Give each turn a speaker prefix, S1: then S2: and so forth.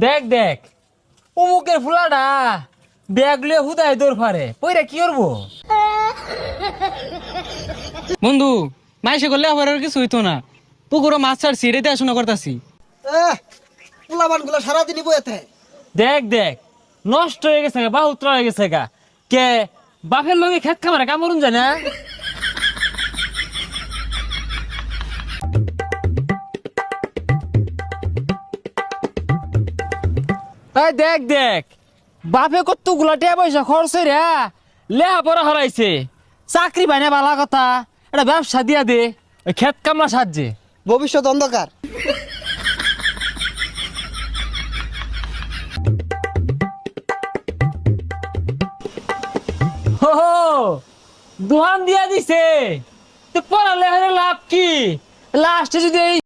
S1: দেখ দেখ অমুকের ফুলাটা ব্যাগ লিয়ে হুদায় দৌড় ফারে পইরা কি করবো?
S2: বন্ধু মাইসে করলে আবার আর কিছু হইতো না। পুকুরও মাছ ছাড়ছি, রেতে আসনা করতাছি।
S3: পোলাবান গুলো সারাদিনই বইতে।
S1: দেখ দেখ নষ্ট হয়ে গেছে গা, বাহুত্র হয়ে গেছে গা। কে বাপের লগে খেত খামারে কামড়ুন যায় না? তাই দেখ দেখ বাপে কত গুলাটিয়া পয়সা খরচ রে লেহা পড়া হারাইছে, চাকরি পাই না বালা কথা, এটা ব্যবসা দিয়া দে ওই খেত কামলা সাহায্যে।
S3: ভবিষ্যৎ অন্ধকার।
S1: হো দোহান দিয়া দিছে তো পড়ালে লাভ কি? লাস্টে যদি এই